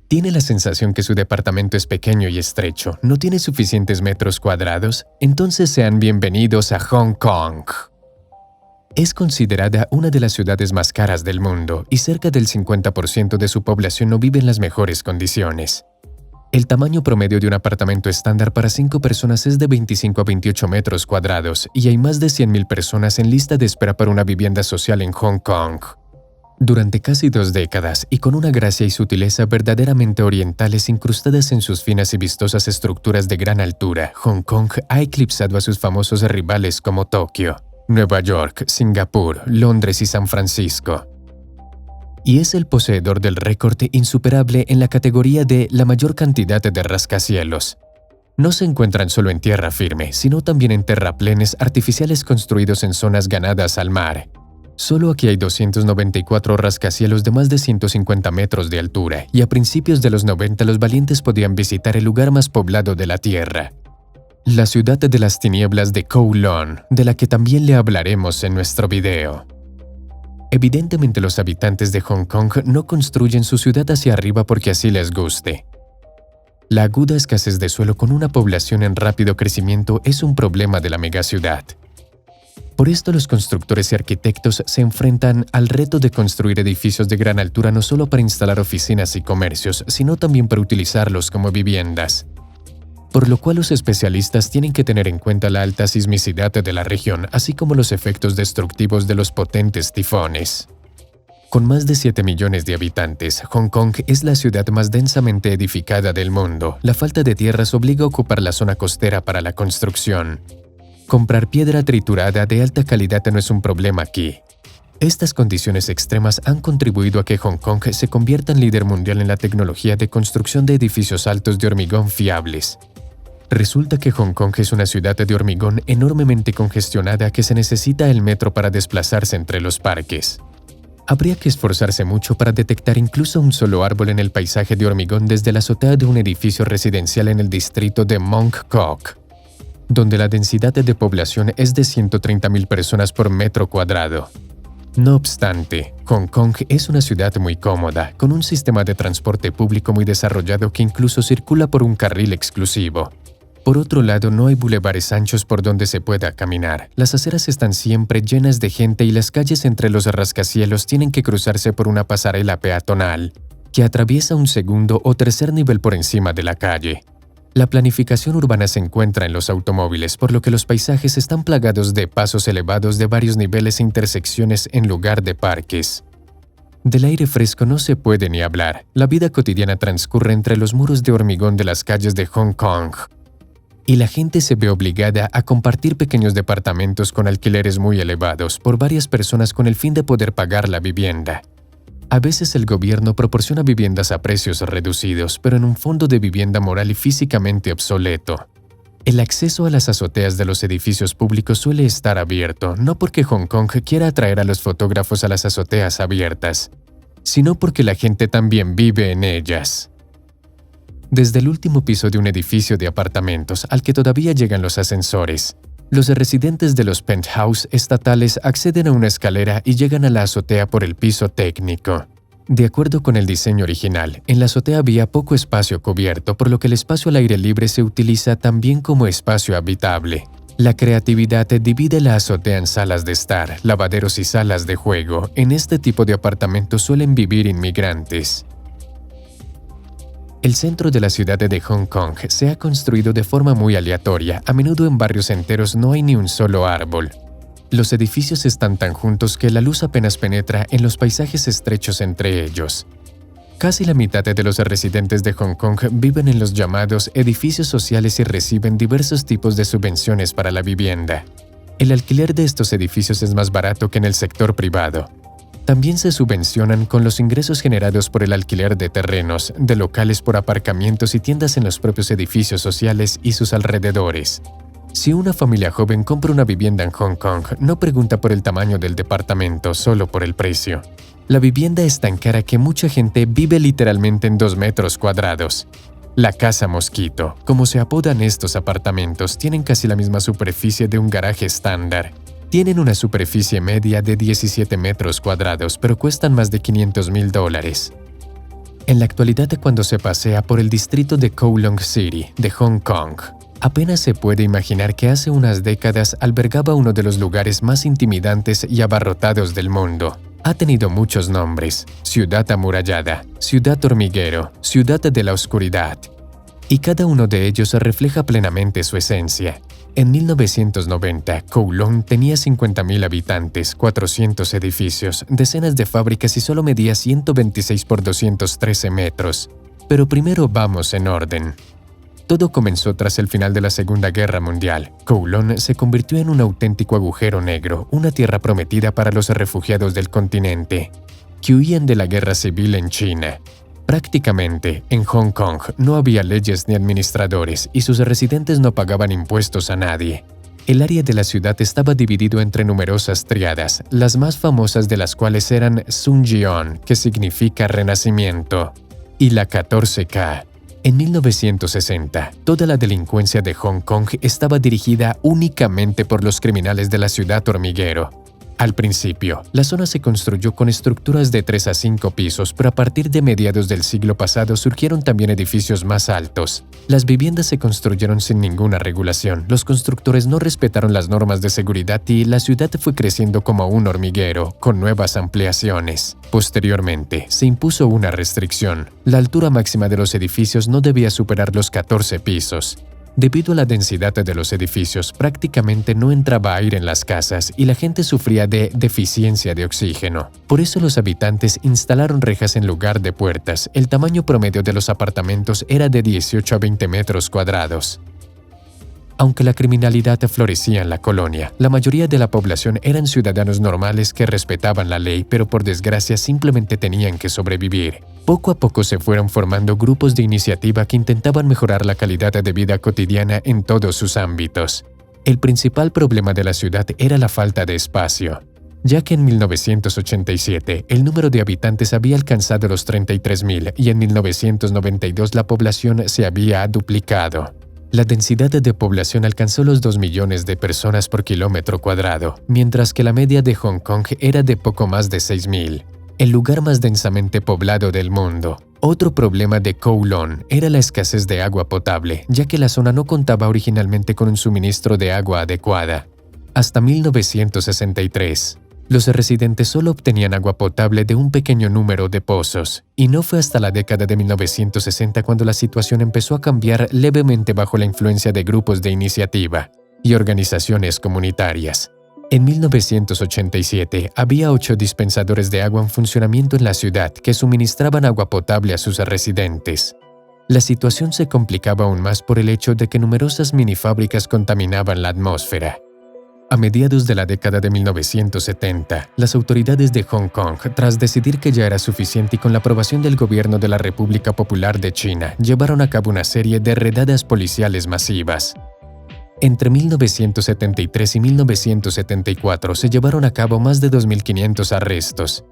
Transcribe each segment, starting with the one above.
¿Tiene la sensación que su departamento es pequeño y estrecho, no tiene suficientes metros cuadrados? Entonces sean bienvenidos a Hong Kong. Es considerada una de las ciudades más caras del mundo y cerca del 50% de su población no vive en las mejores condiciones. El tamaño promedio de un apartamento estándar para 5 personas es de 25 a 28 metros cuadrados y hay más de 100,000 personas en lista de espera para una vivienda social en Hong Kong. Durante casi 2 décadas y con una gracia y sutileza verdaderamente orientales incrustadas en sus finas y vistosas estructuras de gran altura, Hong Kong ha eclipsado a sus famosos rivales como Tokio, Nueva York, Singapur, Londres y San Francisco. Y es el poseedor del récord insuperable en la categoría de la mayor cantidad de rascacielos. No se encuentran solo en tierra firme, sino también en terraplenes artificiales construidos en zonas ganadas al mar. Solo aquí hay 294 rascacielos de más de 150 metros de altura, y a principios de los 90 los valientes podían visitar el lugar más poblado de la Tierra. La ciudad de las tinieblas de Kowloon, de la que también le hablaremos en nuestro video. Evidentemente los habitantes de Hong Kong no construyen su ciudad hacia arriba porque así les guste. La aguda escasez de suelo con una población en rápido crecimiento es un problema de la megaciudad. Por esto los constructores y arquitectos se enfrentan al reto de construir edificios de gran altura no solo para instalar oficinas y comercios, sino también para utilizarlos como viviendas. Por lo cual los especialistas tienen que tener en cuenta la alta sismicidad de la región, así como los efectos destructivos de los potentes tifones. Con más de 7 millones de habitantes, Hong Kong es la ciudad más densamente edificada del mundo. La falta de tierras obliga a ocupar la zona costera para la construcción. Comprar piedra triturada de alta calidad no es un problema aquí. Estas condiciones extremas han contribuido a que Hong Kong se convierta en líder mundial en la tecnología de construcción de edificios altos de hormigón fiables. Resulta que Hong Kong es una ciudad de hormigón enormemente congestionada que se necesita el metro para desplazarse entre los parques. Habría que esforzarse mucho para detectar incluso un solo árbol en el paisaje de hormigón desde la azotea de un edificio residencial en el distrito de Mong Kok, donde la densidad de población es de 130,000 personas por metro cuadrado. No obstante, Hong Kong es una ciudad muy cómoda, con un sistema de transporte público muy desarrollado que incluso circula por un carril exclusivo. Por otro lado, no hay bulevares anchos por donde se pueda caminar. Las aceras están siempre llenas de gente y las calles entre los rascacielos tienen que cruzarse por una pasarela peatonal, que atraviesa un segundo o tercer nivel por encima de la calle. La planificación urbana se encuentra en los automóviles, por lo que los paisajes están plagados de pasos elevados de varios niveles e intersecciones en lugar de parques. Del aire fresco no se puede ni hablar. La vida cotidiana transcurre entre los muros de hormigón de las calles de Hong Kong. Y la gente se ve obligada a compartir pequeños departamentos con alquileres muy elevados por varias personas con el fin de poder pagar la vivienda. A veces el gobierno proporciona viviendas a precios reducidos, pero en un fondo de vivienda moral y físicamente obsoleto. El acceso a las azoteas de los edificios públicos suele estar abierto, no porque Hong Kong quiera atraer a los fotógrafos a las azoteas abiertas, sino porque la gente también vive en ellas. Desde el último piso de un edificio de apartamentos al que todavía llegan los ascensores, los residentes de los penthouse estatales acceden a una escalera y llegan a la azotea por el piso técnico. De acuerdo con el diseño original, en la azotea había poco espacio cubierto, por lo que el espacio al aire libre se utiliza también como espacio habitable. La creatividad divide la azotea en salas de estar, lavaderos y salas de juego. En este tipo de apartamentos suelen vivir inmigrantes. El centro de la ciudad de Hong Kong se ha construido de forma muy aleatoria. A menudo en barrios enteros no hay ni un solo árbol. Los edificios están tan juntos que la luz apenas penetra en los paisajes estrechos entre ellos. Casi la mitad de los residentes de Hong Kong viven en los llamados edificios sociales y reciben diversos tipos de subvenciones para la vivienda. El alquiler de estos edificios es más barato que en el sector privado. También se subvencionan con los ingresos generados por el alquiler de terrenos, de locales por aparcamientos y tiendas en los propios edificios sociales y sus alrededores. Si una familia joven compra una vivienda en Hong Kong, no pregunta por el tamaño del departamento, solo por el precio. La vivienda es tan cara que mucha gente vive literalmente en 2 metros cuadrados. La casa mosquito, como se apodan estos apartamentos, tienen casi la misma superficie de un garaje estándar. Tienen una superficie media de 17 metros cuadrados, pero cuestan más de $500,000. En la actualidad, cuando se pasea por el distrito de Kowloon City de Hong Kong, apenas se puede imaginar que hace unas décadas albergaba uno de los lugares más intimidantes y abarrotados del mundo. Ha tenido muchos nombres: ciudad amurallada, ciudad hormiguero, ciudad de la oscuridad. Y cada uno de ellos refleja plenamente su esencia. En 1990, Kowloon tenía 50.000 habitantes, 400 edificios, decenas de fábricas y solo medía 126 por 213 metros. Pero primero vamos en orden. Todo comenzó tras el final de la Segunda Guerra Mundial. Kowloon se convirtió en un auténtico agujero negro, una tierra prometida para los refugiados del continente, que huían de la guerra civil en China. Prácticamente, en Hong Kong no había leyes ni administradores y sus residentes no pagaban impuestos a nadie. El área de la ciudad estaba dividido entre numerosas tríadas, las más famosas de las cuales eran Suncheon, que significa renacimiento, y la 14K. En 1960, toda la delincuencia de Hong Kong estaba dirigida únicamente por los criminales de la ciudad hormiguero. Al principio, la zona se construyó con estructuras de 3 a 5 pisos, pero a partir de mediados del siglo pasado surgieron también edificios más altos. Las viviendas se construyeron sin ninguna regulación, los constructores no respetaron las normas de seguridad y la ciudad fue creciendo como un hormiguero, con nuevas ampliaciones. Posteriormente, se impuso una restricción: la altura máxima de los edificios no debía superar los 14 pisos. Debido a la densidad de los edificios, prácticamente no entraba aire en las casas y la gente sufría de deficiencia de oxígeno. Por eso los habitantes instalaron rejas en lugar de puertas. El tamaño promedio de los apartamentos era de 18 a 20 metros cuadrados. Aunque la criminalidad florecía en la colonia, la mayoría de la población eran ciudadanos normales que respetaban la ley, pero por desgracia simplemente tenían que sobrevivir. Poco a poco se fueron formando grupos de iniciativa que intentaban mejorar la calidad de vida cotidiana en todos sus ámbitos. El principal problema de la ciudad era la falta de espacio, ya que en 1987 el número de habitantes había alcanzado los 33.000 y en 1992 la población se había duplicado. La densidad de población alcanzó los 2 millones de personas por kilómetro cuadrado, mientras que la media de Hong Kong era de poco más de 6.000. El lugar más densamente poblado del mundo. Otro problema de Kowloon era la escasez de agua potable, ya que la zona no contaba originalmente con un suministro de agua adecuada. Hasta 1963, los residentes solo obtenían agua potable de un pequeño número de pozos, y no fue hasta la década de 1960 cuando la situación empezó a cambiar levemente bajo la influencia de grupos de iniciativa y organizaciones comunitarias. En 1987, había 8 dispensadores de agua en funcionamiento en la ciudad que suministraban agua potable a sus residentes. La situación se complicaba aún más por el hecho de que numerosas minifábricas contaminaban la atmósfera. A mediados de la década de 1970, las autoridades de Hong Kong, tras decidir que ya era suficiente y con la aprobación del gobierno de la República Popular de China, llevaron a cabo una serie de redadas policiales masivas. Entre 1973 y 1974 se llevaron a cabo más de 2.500 arrestos.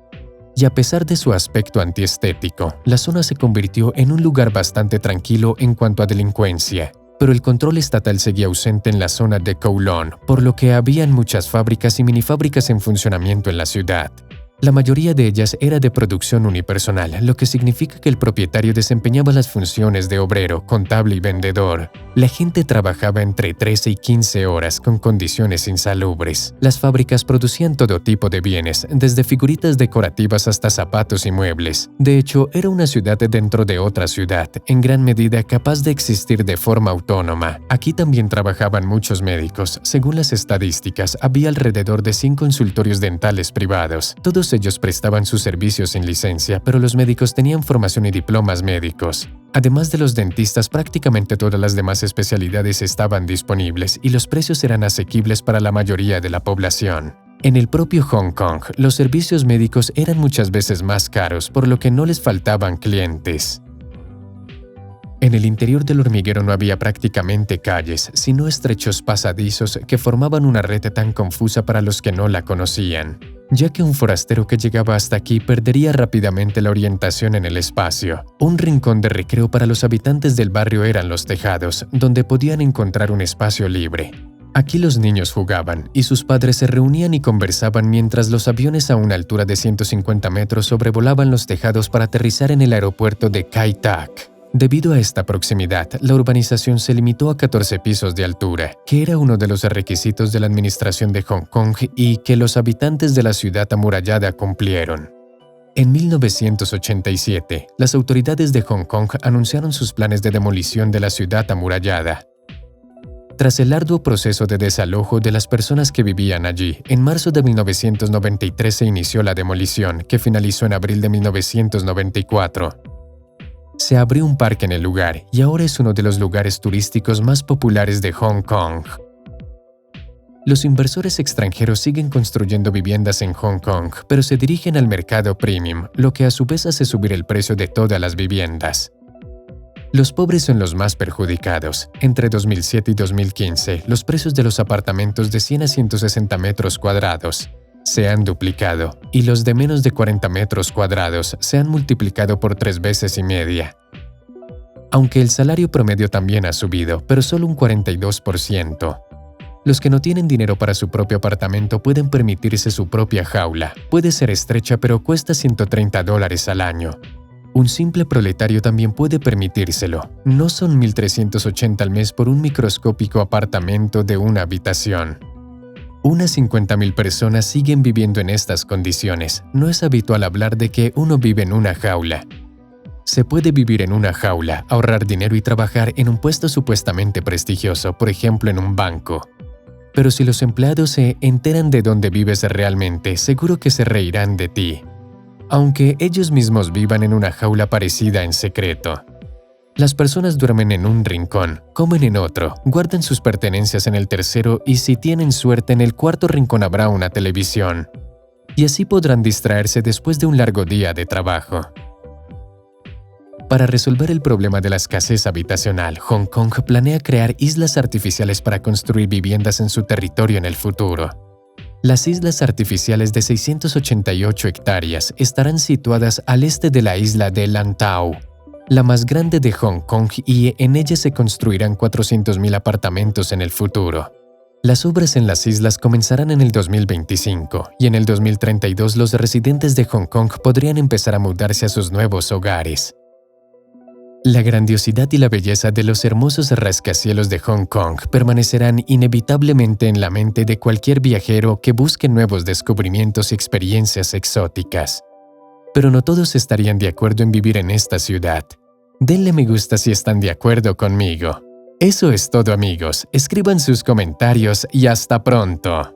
Y a pesar de su aspecto antiestético, la zona se convirtió en un lugar bastante tranquilo en cuanto a delincuencia. Pero el control estatal seguía ausente en la zona de Kowloon, por lo que habían muchas fábricas y minifábricas en funcionamiento en la ciudad. La mayoría de ellas era de producción unipersonal, lo que significa que el propietario desempeñaba las funciones de obrero, contable y vendedor. La gente trabajaba entre 13 y 15 horas con condiciones insalubres. Las fábricas producían todo tipo de bienes, desde figuritas decorativas hasta zapatos y muebles. De hecho, era una ciudad dentro de otra ciudad, en gran medida capaz de existir de forma autónoma. Aquí también trabajaban muchos médicos. Según las estadísticas, había alrededor de 100 consultorios dentales privados. Todos ellos prestaban sus servicios sin licencia, pero los médicos tenían formación y diplomas médicos. Además de los dentistas, prácticamente todas las demás especialidades estaban disponibles y los precios eran asequibles para la mayoría de la población. En el propio Hong Kong, los servicios médicos eran muchas veces más caros, por lo que no les faltaban clientes. En el interior del hormiguero no había prácticamente calles, sino estrechos pasadizos que formaban una red tan confusa para los que no la conocían, ya que un forastero que llegaba hasta aquí perdería rápidamente la orientación en el espacio. Un rincón de recreo para los habitantes del barrio eran los tejados, donde podían encontrar un espacio libre. Aquí los niños jugaban y sus padres se reunían y conversaban mientras los aviones a una altura de 150 metros sobrevolaban los tejados para aterrizar en el aeropuerto de Kai Tak. Debido a esta proximidad, la urbanización se limitó a 14 pisos de altura, que era uno de los requisitos de la administración de Hong Kong y que los habitantes de la ciudad amurallada cumplieron. En 1987, las autoridades de Hong Kong anunciaron sus planes de demolición de la ciudad amurallada. Tras el arduo proceso de desalojo de las personas que vivían allí, en marzo de 1993 se inició la demolición, que finalizó en abril de 1994. Se abrió un parque en el lugar y ahora es uno de los lugares turísticos más populares de Hong Kong. Los inversores extranjeros siguen construyendo viviendas en Hong Kong, pero se dirigen al mercado premium, lo que a su vez hace subir el precio de todas las viviendas. Los pobres son los más perjudicados. Entre 2007 y 2015, los precios de los apartamentos de 100 a 160 metros cuadrados se han duplicado y los de menos de 40 metros cuadrados se han multiplicado por 3 veces y media. Aunque el salario promedio también ha subido, pero solo un 42%. Los que no tienen dinero para su propio apartamento pueden permitirse su propia jaula. Puede ser estrecha, pero cuesta $130 al año. Un simple proletario también puede permitírselo. No son $1,380 al mes por un microscópico apartamento de una habitación. Unas 50,000 personas siguen viviendo en estas condiciones. No es habitual hablar de que uno vive en una jaula. Se puede vivir en una jaula, ahorrar dinero y trabajar en un puesto supuestamente prestigioso, por ejemplo en un banco. Pero si los empleados se enteran de dónde vives realmente, seguro que se reirán de ti. Aunque ellos mismos vivan en una jaula parecida en secreto. Las personas duermen en un rincón, comen en otro, guardan sus pertenencias en el tercero y si tienen suerte en el cuarto rincón habrá una televisión. Y así podrán distraerse después de un largo día de trabajo. Para resolver el problema de la escasez habitacional, Hong Kong planea crear islas artificiales para construir viviendas en su territorio en el futuro. Las islas artificiales de 688 hectáreas estarán situadas al este de la isla de Lantau, la más grande de Hong Kong, y en ella se construirán 400,000 apartamentos en el futuro. Las obras en las islas comenzarán en el 2025 y en el 2032 los residentes de Hong Kong podrían empezar a mudarse a sus nuevos hogares. La grandiosidad y la belleza de los hermosos rascacielos de Hong Kong permanecerán inevitablemente en la mente de cualquier viajero que busque nuevos descubrimientos y experiencias exóticas. Pero no todos estarían de acuerdo en vivir en esta ciudad. Denle me gusta si están de acuerdo conmigo. Eso es todo, amigos. Escriban sus comentarios y hasta pronto.